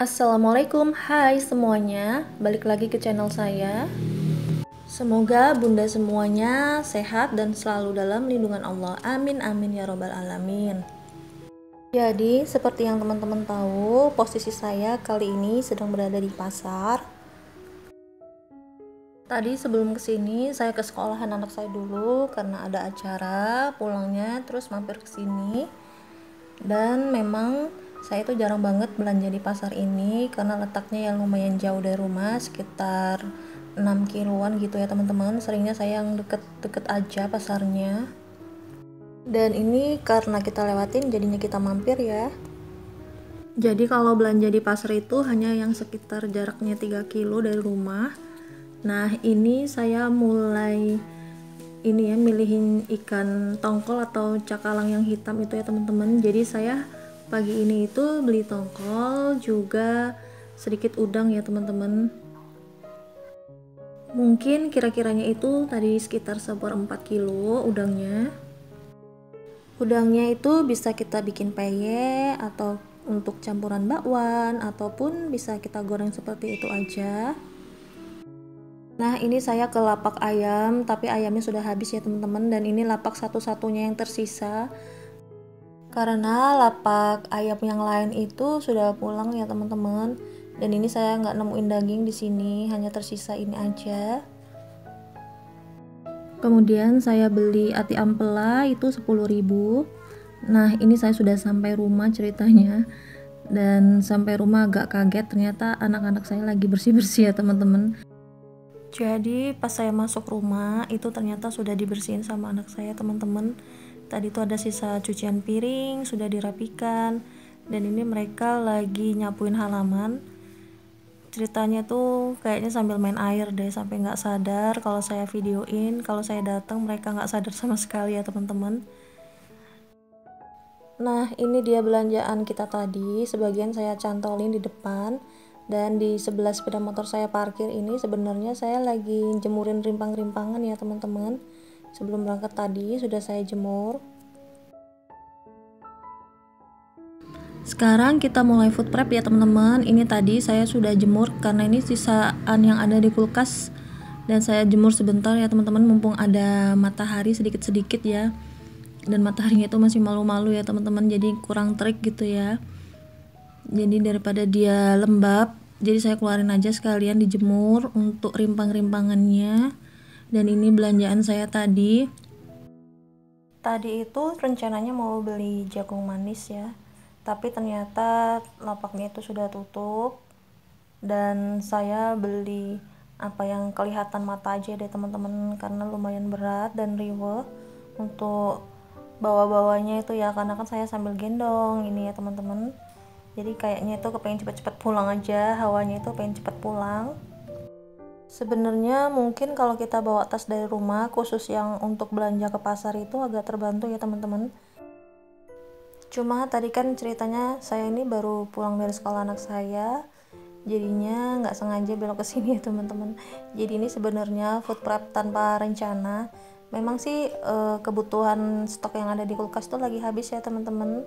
Assalamualaikum, hai semuanya, balik lagi ke channel saya. Semoga bunda semuanya sehat dan selalu dalam lindungan Allah. Amin amin ya robbal alamin. Jadi seperti yang teman-teman tahu, posisi saya kali ini sedang berada di pasar. Tadi sebelum kesini saya ke sekolahan anak saya dulu karena ada acara, pulangnya terus mampir kesini. Dan memang saya itu jarang banget belanja di pasar ini karena letaknya yang lumayan jauh dari rumah, sekitar 6 kiloan gitu ya teman-teman. Seringnya saya yang deket-deket aja pasarnya. Dan ini karena kita lewatin jadinya kita mampir ya. Jadi kalau belanja di pasar itu hanya yang sekitar jaraknya 3 kilo dari rumah. Nah ini saya mulai ini ya, milihin ikan tongkol atau cakalang yang hitam itu ya teman-teman. Jadi saya pagi ini itu beli tongkol juga sedikit udang ya teman-teman. Mungkin kira-kiranya itu tadi sekitar 1/4 kilo udangnya. Udangnya itu bisa kita bikin peye atau untuk campuran bakwan ataupun bisa kita goreng seperti itu aja. Nah ini saya ke lapak ayam, tapi ayamnya sudah habis ya teman-teman, dan ini lapak satu-satunya yang tersisa karena lapak ayam yang lain itu sudah pulang ya teman-teman. Dan ini saya nggak nemuin daging di sini, hanya tersisa ini aja. Kemudian saya beli ati ampela itu 10.000. Nah ini saya sudah sampai rumah ceritanya, dan sampai rumah agak kaget, ternyata anak-anak saya lagi bersih-bersih ya teman-teman. Jadi pas saya masuk rumah itu ternyata sudah dibersihin sama anak saya teman-teman. Tadi tuh ada sisa cucian piring sudah dirapikan, dan ini mereka lagi nyapuin halaman. Ceritanya tuh kayaknya sambil main air deh, sampai nggak sadar kalau saya videoin. Kalau saya datang mereka nggak sadar sama sekali ya teman-teman. Nah ini dia belanjaan kita tadi, sebagian saya cantolin di depan. Dan di sebelah sepeda motor saya parkir ini sebenarnya saya lagi jemurin rimpang-rimpangan ya teman-teman. Sebelum berangkat tadi sudah saya jemur. Sekarang kita mulai food prep ya teman-teman. Ini tadi saya sudah jemur karena ini sisaan yang ada di kulkas, dan saya jemur sebentar ya teman-teman, mumpung ada matahari sedikit-sedikit ya. Dan mataharinya itu masih malu-malu ya teman-teman, jadi kurang terik gitu ya. Jadi daripada dia lembab, jadi saya keluarin aja sekalian dijemur untuk rimpang-rimpangannya. Dan ini belanjaan saya tadi. Tadi itu rencananya mau beli jagung manis ya, tapi ternyata lapaknya itu sudah tutup. Dan saya beli apa yang kelihatan mata aja deh teman-teman, karena lumayan berat dan riweh untuk bawa-bawanya itu ya, karena kan saya sambil gendong ini ya teman-teman. Jadi kayaknya itu kepengen cepet-cepet pulang aja, hawanya itu pengen cepet pulang. Sebenarnya mungkin kalau kita bawa tas dari rumah khusus yang untuk belanja ke pasar itu agak terbantu ya teman-teman. Cuma tadi kan ceritanya saya ini baru pulang dari sekolah anak saya, jadinya nggak sengaja belok ke sini ya teman-teman. Jadi ini sebenarnya food prep tanpa rencana. Memang sih kebutuhan stok yang ada di kulkas tuh lagi habis ya teman-teman.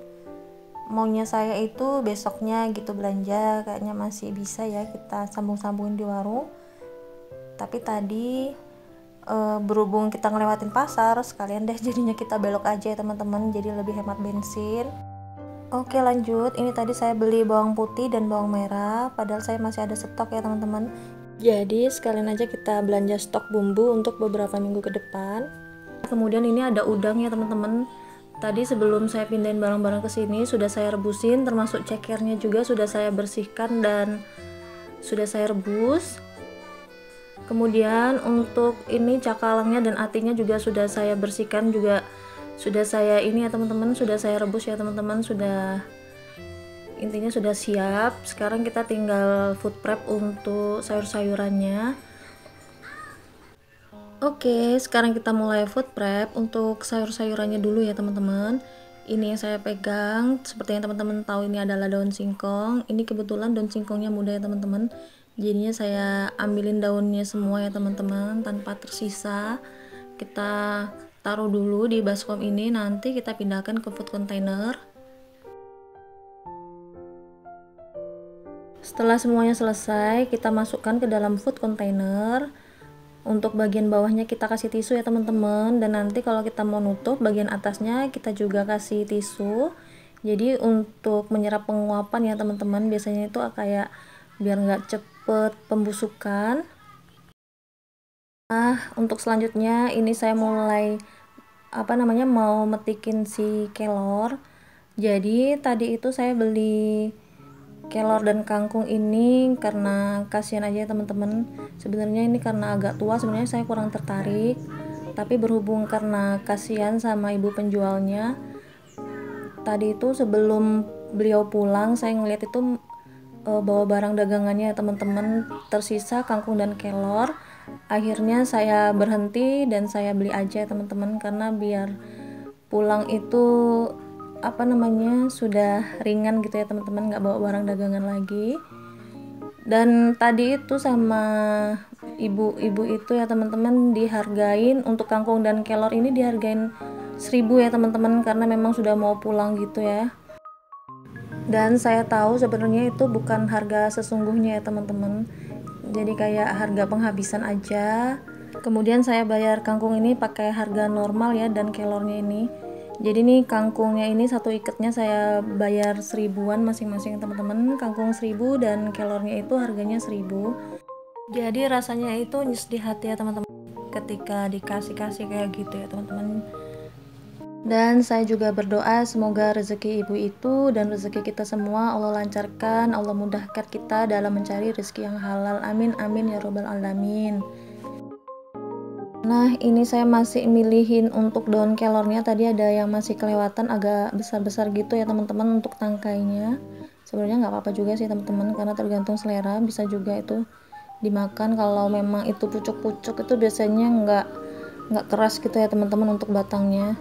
Maunya saya itu besoknya gitu belanja, kayaknya masih bisa ya kita sambung-sambungin di warung. Tapi tadi berhubung kita ngelewatin pasar sekalian deh, jadinya kita belok aja ya teman-teman, jadi lebih hemat bensin. Oke lanjut, ini tadi saya beli bawang putih dan bawang merah, padahal saya masih ada stok ya teman-teman. Jadi sekalian aja kita belanja stok bumbu untuk beberapa minggu ke depan. Kemudian ini ada udang ya teman-teman. Tadi sebelum saya pindahin barang-barang ke sini sudah saya rebusin, termasuk cekernya juga sudah saya bersihkan dan sudah saya rebus. Kemudian untuk ini cakalangnya dan atinya juga sudah saya bersihkan, juga sudah saya ini ya teman-teman, sudah saya rebus ya teman-teman, sudah intinya sudah siap. Sekarang kita tinggal food prep untuk sayur-sayurannya. Oke, sekarang kita mulai food prep untuk sayur-sayurannya dulu ya teman-teman. Ini yang saya pegang, seperti yang teman-teman tahu ini adalah daun singkong. Ini kebetulan daun singkongnya muda ya teman-teman. Jadinya saya ambilin daunnya semua ya teman-teman, tanpa tersisa. Kita taruh dulu di baskom ini, nanti kita pindahkan ke food container. Setelah semuanya selesai, kita masukkan ke dalam food container. Untuk bagian bawahnya kita kasih tisu ya teman-teman, dan nanti kalau kita mau nutup bagian atasnya kita juga kasih tisu. Jadi untuk menyerap penguapan ya teman-teman, biasanya itu kayak biar nggak cepet pembusukan. Nah, untuk selanjutnya ini saya mulai mau metikin si kelor. Jadi tadi itu saya beli kelor dan kangkung ini karena kasihan aja teman-teman. Sebenarnya ini karena agak tua, sebenarnya saya kurang tertarik, tapi berhubung karena kasihan sama ibu penjualnya, tadi itu sebelum beliau pulang saya ngeliat itu bawa barang dagangannya ya teman-teman, tersisa kangkung dan kelor. Akhirnya saya berhenti dan saya beli aja teman-teman, karena biar pulang itu sudah ringan gitu ya teman-teman, nggak bawa barang dagangan lagi. Dan tadi itu sama ibu-ibu itu ya teman-teman dihargain, untuk kangkung dan kelor ini dihargain 1.000 ya teman-teman, karena memang sudah mau pulang gitu ya. Dan saya tahu sebenarnya itu bukan harga sesungguhnya ya teman-teman, jadi kayak harga penghabisan aja. Kemudian saya bayar kangkung ini pakai harga normal ya, dan kelornya ini, jadi nih kangkungnya ini satu ikatnya saya bayar 1.000-an masing-masing teman-teman, kangkung 1.000 dan kelornya itu harganya 1.000. Jadi rasanya itu nyes di hati ya teman-teman ketika dikasih kayak gitu ya teman-teman. Dan saya juga berdoa semoga rezeki ibu itu dan rezeki kita semua Allah lancarkan, Allah mudahkan kita dalam mencari rezeki yang halal. Amin amin ya robbal alamin. Nah, ini saya masih milihin untuk daun kelornya, tadi ada yang masih kelewatan agak besar-besar gitu ya teman-teman untuk tangkainya. Sebenarnya nggak apa-apa juga sih teman-teman, karena tergantung selera, bisa juga itu dimakan. Kalau memang itu pucuk-pucuk itu biasanya nggak keras gitu ya teman-teman untuk batangnya.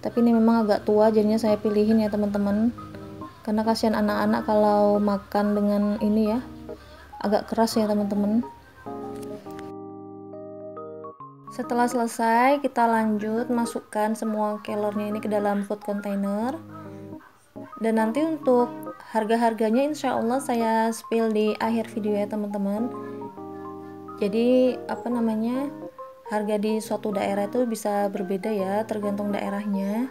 Tapi ini memang agak tua, jadinya saya pilihin ya teman-teman, karena kasihan anak-anak kalau makan dengan ini ya, agak keras ya teman-teman. Setelah selesai, kita lanjut masukkan semua kelornya ini ke dalam food container. Dan nanti untuk harga-harganya insya Allah saya spill di akhir video ya teman-teman. Jadi harga di suatu daerah itu bisa berbeda ya, tergantung daerahnya.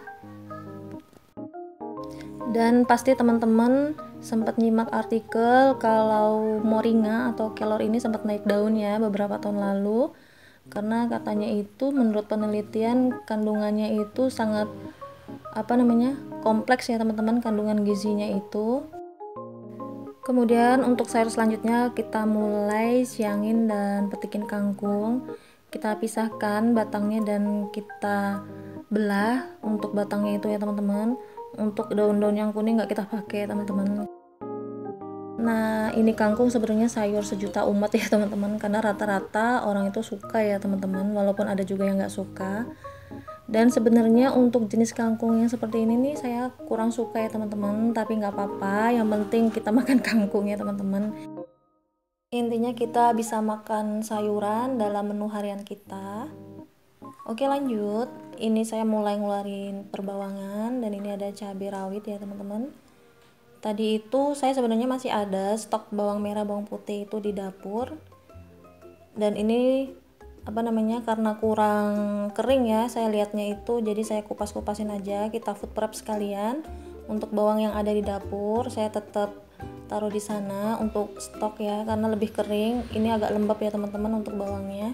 Dan pasti teman-teman sempat nyimak artikel kalau moringa atau kelor ini sempat naik daun ya beberapa tahun lalu, karena katanya itu menurut penelitian kandungannya itu sangat kompleks ya teman-teman, kandungan gizinya itu. Kemudian untuk sayur selanjutnya kita mulai siangin dan petikin kangkung. Kita pisahkan batangnya dan kita belah untuk batangnya itu ya teman-teman. Untuk daun-daun yang kuning nggak kita pakai teman-teman. Nah, ini kangkung sebenarnya sayur sejuta umat ya teman-teman, karena rata-rata orang itu suka ya teman-teman, walaupun ada juga yang nggak suka. Dan sebenarnya untuk jenis kangkung yang seperti ini nih saya kurang suka ya teman-teman, tapi nggak apa-apa, yang penting kita makan kangkung ya teman-teman. Intinya kita bisa makan sayuran dalam menu harian kita. Oke lanjut, ini saya mulai ngeluarin perbawangan, dan ini ada cabai rawit ya teman-teman. Tadi itu saya sebenarnya masih ada stok bawang merah bawang putih itu di dapur, dan ini karena kurang kering ya saya lihatnya itu, jadi saya kupas-kupasin aja, kita food prep sekalian. Untuk bawang yang ada di dapur saya tetap taruh di sana untuk stok ya, karena lebih kering. Ini agak lembab ya teman-teman untuk bawangnya.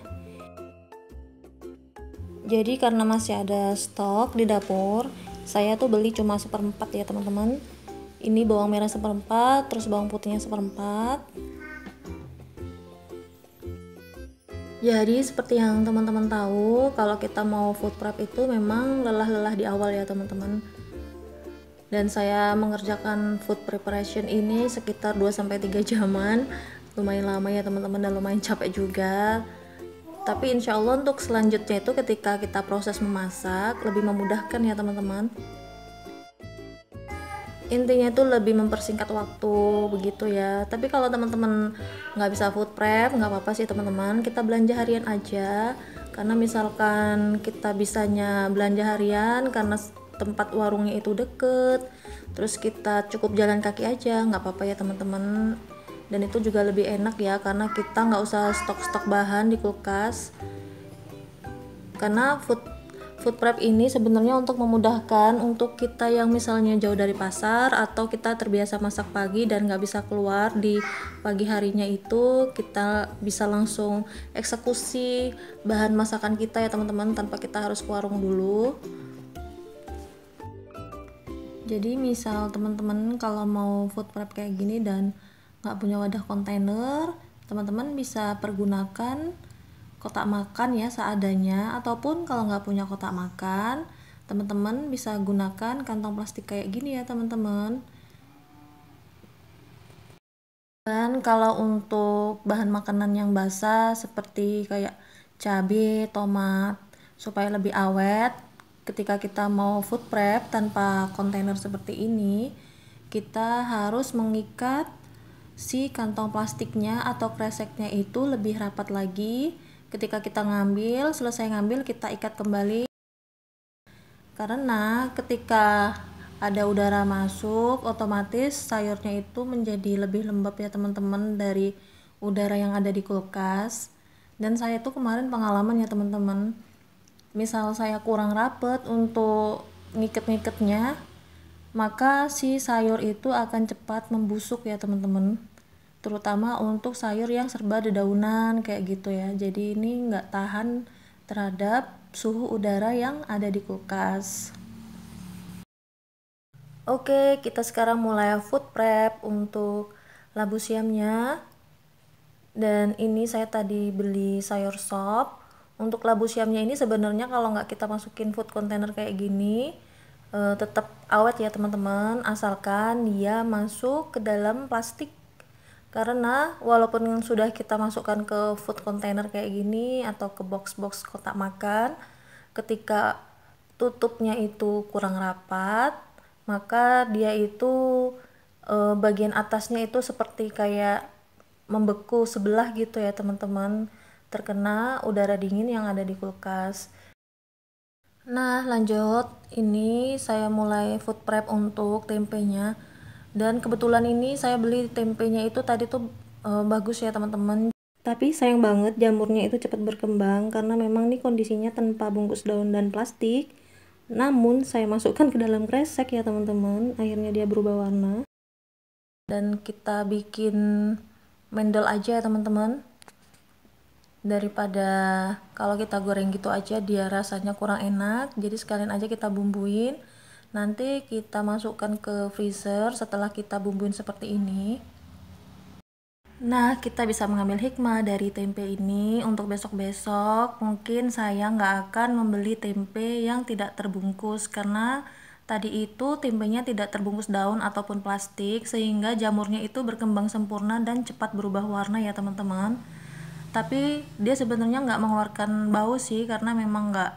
Jadi karena masih ada stok di dapur, saya tuh beli cuma 1/4 ya teman-teman. Ini bawang merah 1/4, terus bawang putihnya 1/4. Jadi seperti yang teman-teman tahu, kalau kita mau food prep itu memang lelah-lelah di awal ya teman-teman. Dan saya mengerjakan food preparation ini sekitar 2-3 jaman, lumayan lama ya teman-teman, dan lumayan capek juga. Tapi insya Allah untuk selanjutnya itu ketika kita proses memasak lebih memudahkan ya teman-teman. Intinya itu lebih mempersingkat waktu begitu ya. Tapi kalau teman-teman nggak bisa food prep, nggak apa-apa sih teman-teman, kita belanja harian aja. Karena misalkan kita bisanya belanja harian karena tempat warungnya itu deket, terus kita cukup jalan kaki aja, nggak apa-apa ya teman-teman. dan itu juga lebih enak ya, karena kita nggak usah stok-stok bahan di kulkas. Karena food prep ini sebenarnya untuk memudahkan untuk kita yang misalnya jauh dari pasar atau kita terbiasa masak pagi dan nggak bisa keluar di pagi harinya, itu kita bisa langsung eksekusi bahan masakan kita ya teman-teman, tanpa kita harus ke warung dulu. Jadi misal teman-teman kalau mau food prep kayak gini dan nggak punya wadah kontainer, teman-teman bisa pergunakan kotak makan ya seadanya, ataupun kalau nggak punya kotak makan, teman-teman bisa gunakan kantong plastik kayak gini ya teman-teman. Dan kalau untuk bahan makanan yang basah seperti kayak cabai, tomat, supaya lebih awet, ketika kita mau food prep tanpa kontainer seperti ini, kita harus mengikat si kantong plastiknya atau kreseknya itu lebih rapat lagi. Ketika kita ngambil, selesai ngambil, kita ikat kembali, karena ketika ada udara masuk, otomatis sayurnya itu menjadi lebih lembab ya teman-teman dari udara yang ada di kulkas. Dan saya tuh kemarin pengalaman ya teman-teman, misal saya kurang rapet untuk ngiket-ngiketnya, maka si sayur itu akan cepat membusuk ya teman-teman, terutama untuk sayur yang serba dedaunan kayak gitu ya. Jadi ini nggak tahan terhadap suhu udara yang ada di kulkas. Oke, kita sekarang mulai food prep untuk labu siamnya. Dan ini saya tadi beli sayur sop. Untuk labu siamnya ini sebenarnya kalau nggak kita masukin food container kayak gini, tetap awet ya teman-teman, asalkan dia masuk ke dalam plastik. Karena walaupun sudah kita masukkan ke food container kayak gini atau ke box-box kotak makan, ketika tutupnya itu kurang rapat, maka dia itu bagian atasnya itu seperti kayak membeku sebelah gitu ya teman-teman, terkena udara dingin yang ada di kulkas. Nah lanjut, ini saya mulai food prep untuk tempenya, dan kebetulan ini saya beli tempenya itu tadi tuh bagus ya teman-teman. Tapi sayang banget jamurnya itu cepat berkembang karena memang nih kondisinya tanpa bungkus daun dan plastik. Namun saya masukkan ke dalam kresek ya teman-teman, akhirnya dia berubah warna. Dan kita bikin mendel aja ya teman-teman, daripada kalau kita goreng gitu aja dia rasanya kurang enak. Jadi sekalian aja kita bumbuin, nanti kita masukkan ke freezer setelah kita bumbuin seperti ini. Nah, kita bisa mengambil hikmah dari tempe ini untuk besok-besok. Mungkin saya nggak akan membeli tempe yang tidak terbungkus, karena tadi itu tempenya tidak terbungkus daun ataupun plastik, sehingga jamurnya itu berkembang sempurna dan cepat berubah warna ya teman-teman. Tapi dia sebenarnya nggak mengeluarkan bau sih, karena memang nggak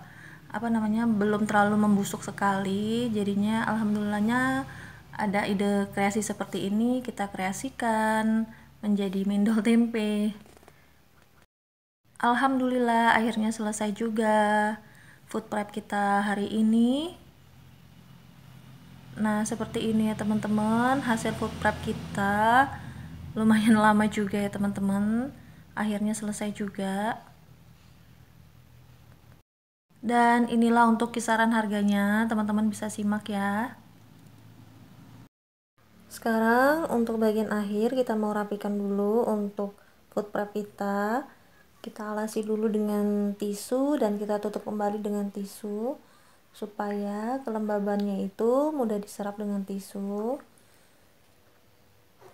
belum terlalu membusuk sekali. Jadinya alhamdulillahnya ada ide kreasi seperti ini, kita kreasikan menjadi mendol tempe. Alhamdulillah akhirnya selesai juga food prep kita hari ini. Nah seperti ini ya teman-teman hasil food prep kita, lumayan lama juga ya teman-teman, akhirnya selesai juga. Dan inilah untuk kisaran harganya, teman-teman bisa simak ya. Sekarang untuk bagian akhir kita mau rapikan dulu untuk food prep kita. Kita alasi dulu dengan tisu dan kita tutup kembali dengan tisu supaya kelembabannya itu mudah diserap dengan tisu.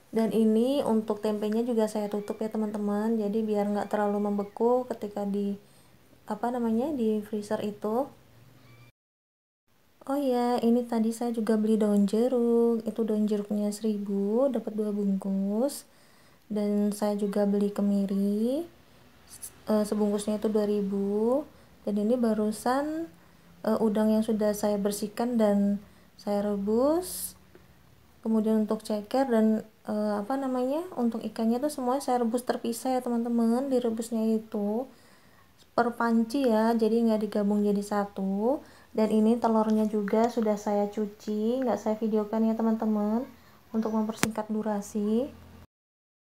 Dan ini untuk tempenya juga saya tutup ya teman-teman, jadi biar nggak terlalu membeku ketika di di freezer itu. Oh ya, ini tadi saya juga beli daun jeruk. Itu daun jeruknya 1000, dapat 2 bungkus. Dan saya juga beli kemiri. Sebungkusnya itu 2000. Dan ini barusan udang yang sudah saya bersihkan dan saya rebus. Kemudian untuk ceker dan untuk ikannya tuh semuanya saya rebus terpisah ya teman-teman. Direbusnya itu per panci ya, jadi nggak digabung jadi satu. Dan ini telurnya juga sudah saya cuci, nggak saya videokan ya teman-teman untuk mempersingkat durasi.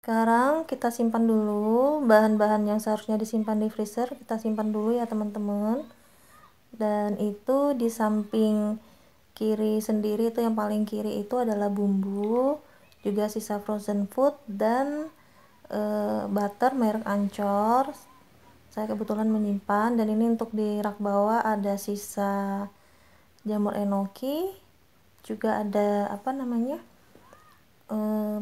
Sekarang kita simpan dulu bahan-bahan yang seharusnya disimpan di freezer, kita simpan dulu ya teman-teman. Dan itu di samping kiri sendiri, itu yang paling kiri itu adalah bumbu, juga sisa frozen food dan butter merek Ancor. Saya kebetulan menyimpan. Dan ini untuk di rak bawah ada sisa jamur enoki, juga ada apa namanya,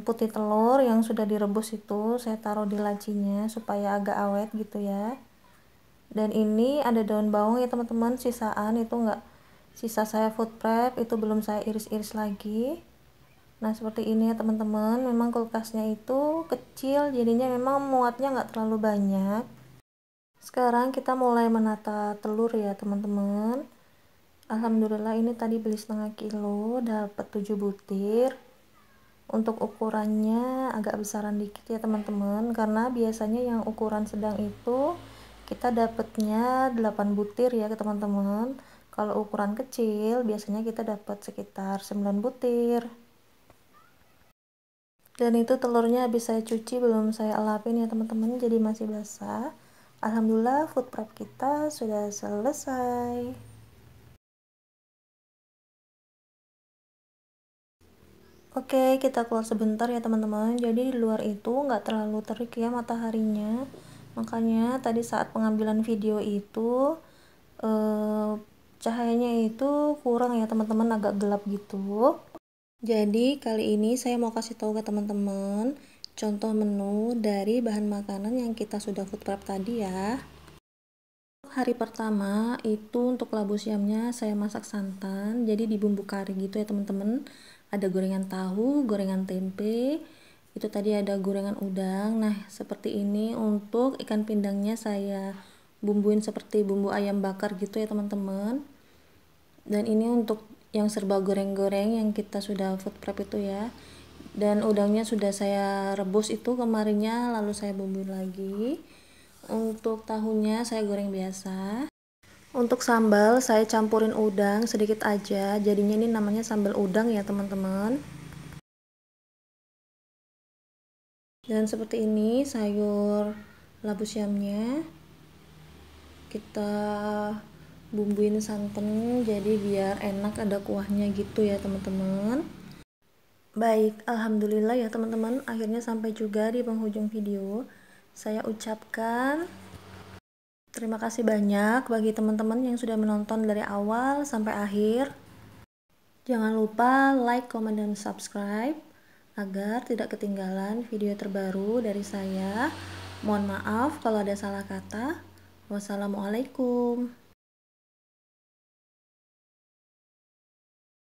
putih telur yang sudah direbus, itu saya taruh di lacinya supaya agak awet gitu ya. Dan ini ada daun bawang ya teman-teman, sisaan itu enggak, sisa saya food prep, itu belum saya iris-iris lagi. Nah seperti ini ya teman-teman, memang kulkasnya itu kecil, jadinya memang muatnya nggak terlalu banyak. Sekarang kita mulai menata telur ya teman-teman. Alhamdulillah ini tadi beli setengah kilo, dapat 7 butir. Untuk ukurannya agak besaran dikit ya teman-teman, karena biasanya yang ukuran sedang itu kita dapatnya 8 butir ya teman-teman. Kalau ukuran kecil biasanya kita dapat sekitar 9 butir. Dan itu telurnya habis saya cuci, belum saya elapin ya teman-teman, jadi masih basah. Alhamdulillah food prep kita sudah selesai. Oke, kita keluar sebentar ya teman-teman. Jadi di luar itu nggak terlalu terik ya mataharinya. Makanya tadi saat pengambilan video itu cahayanya itu kurang ya teman-teman, agak gelap gitu. Jadi kali ini saya mau kasih tahu ke teman-teman contoh menu dari bahan makanan yang kita sudah food prep tadi ya. Hari pertama itu untuk labu siamnya saya masak santan, jadi di bumbu kari gitu ya teman-teman. Ada gorengan tahu, gorengan tempe, itu tadi ada gorengan udang. Nah seperti ini. Untuk ikan pindangnya saya bumbuin seperti bumbu ayam bakar gitu ya teman-teman. Dan ini untuk yang serba goreng-goreng yang kita sudah food prep itu ya. Dan udangnya sudah saya rebus itu kemarinnya, lalu saya bumbuin lagi. Untuk tahunya saya goreng biasa. Untuk sambal saya campurin udang sedikit aja, jadinya ini namanya sambal udang ya teman-teman. Dan seperti ini sayur labu siamnya kita bumbuin santan, jadi biar enak ada kuahnya gitu ya teman-teman. Baik, alhamdulillah ya teman-teman, akhirnya sampai juga di penghujung video. Saya ucapkan terima kasih banyak bagi teman-teman yang sudah menonton dari awal sampai akhir. Jangan lupa like, comment, dan subscribe agar tidak ketinggalan video terbaru dari saya. Mohon maaf kalau ada salah kata. Wassalamualaikum.